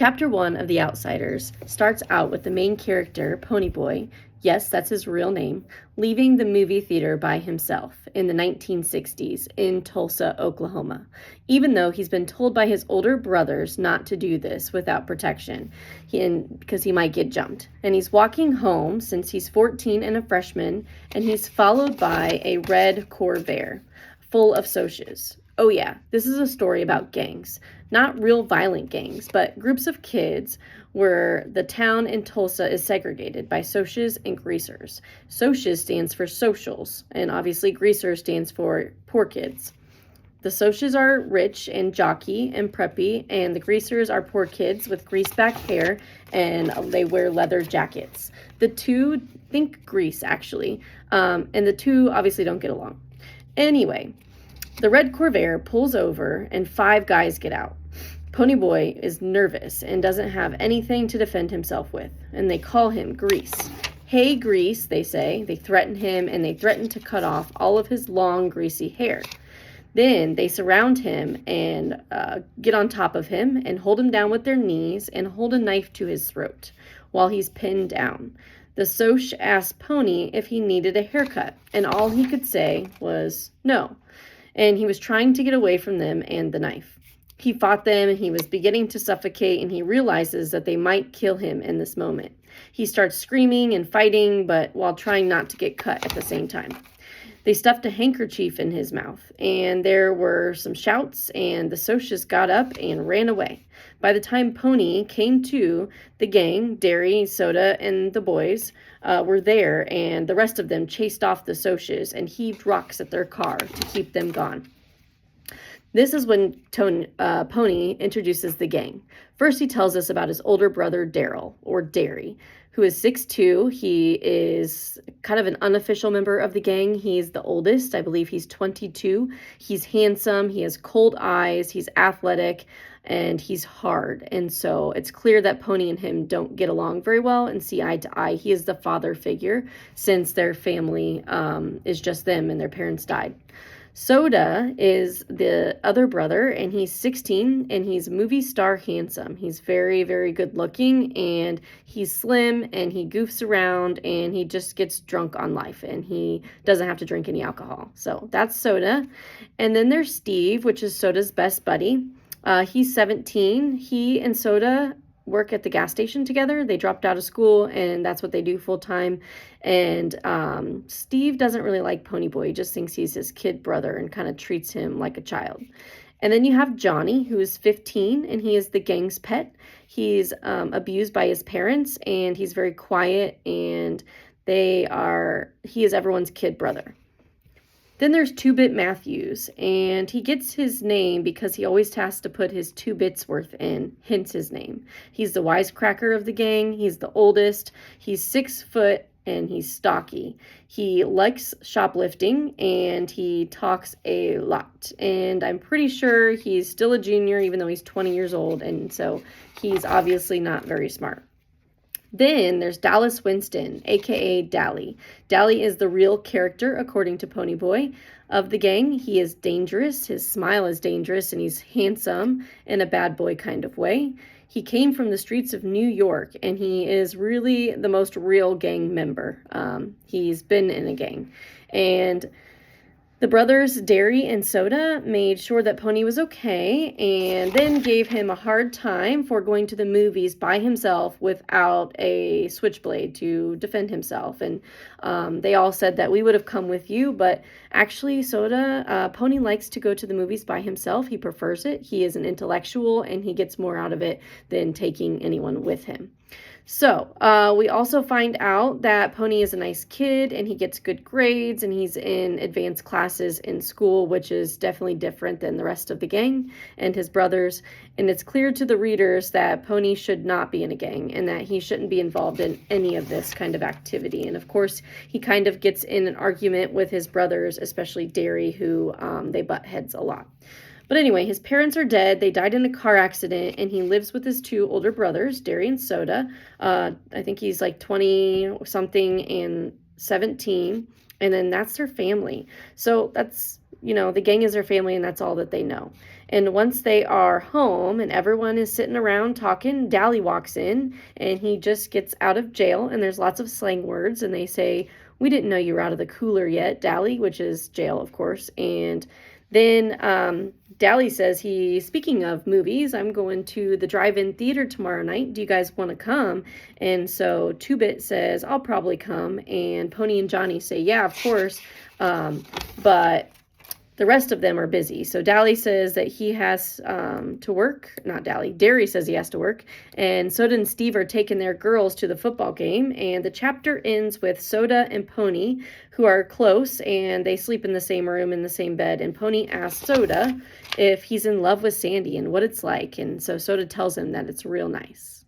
Chapter 1 of The Outsiders starts out with the main character, Ponyboy, yes, that's his real name, leaving the movie theater by himself in the 1960s in Tulsa, Oklahoma, even though he's been told by his older brothers not to do this without protection because he might get jumped. And he's walking home since he's 14 and a freshman, and he's followed by a red Corvair full of Socs. Oh yeah, this is a story about gangs. Not real violent gangs, but groups of kids where the town in Tulsa is segregated by Socs and Greasers. Socs stands for socials, and obviously Greasers stands for poor kids. The Socs are rich and jockey and preppy, and the Greasers are poor kids with greaseback hair, and they wear leather jackets. The two, think Grease actually, and the two obviously don't get along. Anyway, the red Corvair pulls over and 5 guys get out. Ponyboy is nervous and doesn't have anything to defend himself with, and they call him Grease. Hey, Grease, they say. They threaten him, and they threaten to cut off all of his long, greasy hair. Then they surround him and get on top of him and hold him down with their knees and hold a knife to his throat while he's pinned down. The Soc asked Pony if he needed a haircut, and all he could say was no. And he was trying to get away from them and the knife. He fought them, and he was beginning to suffocate, and he realizes that they might kill him in this moment. He starts screaming and fighting, but while trying not to get cut at the same time. They stuffed a handkerchief in his mouth, and there were some shouts, and the Socs got up and ran away. By the time Pony came to, the gang, Derry, Soda, and the boys, were there, and the rest of them chased off the Socs and heaved rocks at their car to keep them gone. This is when Pony introduces the gang. First, he tells us about his older brother, Daryl, or Derry, who is 6'2". He is kind of an unofficial member of the gang. He's the oldest. I believe he's 22. He's handsome. He has cold eyes. He's athletic, and he's hard. And so it's clear that Pony and him don't get along very well and see eye to eye. He is the father figure since their family is just them and their parents died. Soda is the other brother, and he's 16, and he's movie star handsome. He's very, very good looking, and he's slim, and he goofs around, and he just gets drunk on life, and he doesn't have to drink any alcohol. So that's Soda. And then there's Steve, which is Soda's best buddy. He's 17. He and Soda work at the gas station together. They dropped out of school, and that's what they do full time. And Steve doesn't really like Ponyboy. He just thinks he's his kid brother and kind of treats him like a child. And then you have Johnny, who is 15, and he is the gang's pet. He's abused by his parents, and he's very quiet, and he is everyone's kid brother. Then there's 2-Bit Matthews, and he gets his name because he always has to put his 2 bits worth in, hence his name. He's the wisecracker of the gang. He's the oldest. He's 6 foot, and he's stocky. He likes shoplifting, and he talks a lot. And I'm pretty sure he's still a junior, even though he's 20 years old, and so he's obviously not very smart. Then there's Dallas Winston, a.k.a. Dally. Dally is the real character, according to Ponyboy, of the gang. He is dangerous. His smile is dangerous, and he's handsome in a bad boy kind of way. He came from the streets of New York, and he is really the most real gang member. He's been in a gang. And the brothers, Derry and Soda, made sure that Pony was okay, and then gave him a hard time for going to the movies by himself without a switchblade to defend himself. And they all said that we would have come with you, but actually Pony likes to go to the movies by himself. He prefers it. He is an intellectual, and he gets more out of it than taking anyone with him. So we also find out that Pony is a nice kid, and he gets good grades, and he's in advanced classes in school, which is definitely different than the rest of the gang and his brothers. And it's clear to the readers that Pony should not be in a gang and that he shouldn't be involved in any of this kind of activity. And of course, he kind of gets in an argument with his brothers, especially Derry, who they butt heads a lot. But anyway, his parents are dead. They died in a car accident, and he lives with his 2 older brothers, Derry and Soda. I think he's like 20-something and 17, and then that's their family. So that's, the gang is their family, and that's all that they know. And once they are home and everyone is sitting around talking, Dally walks in and he just gets out of jail. And there's lots of slang words. And they say, "We didn't know you were out of the cooler yet, Dally," which is jail, of course. And then Dally says, speaking of movies, "I'm going to the drive-in theater tomorrow night. Do you guys want to come?" And so Two-Bit says, "I'll probably come." And Pony and Johnny say, "Yeah, of course." But the rest of them are busy. So Dally says that he has to work. Not Dally. Derry says he has to work. And Soda and Steve are taking their girls to the football game. And the chapter ends with Soda and Pony, who are close, and they sleep in the same room, in the same bed. And Pony asks Soda if he's in love with Sandy and what it's like. And so Soda tells him that it's real nice.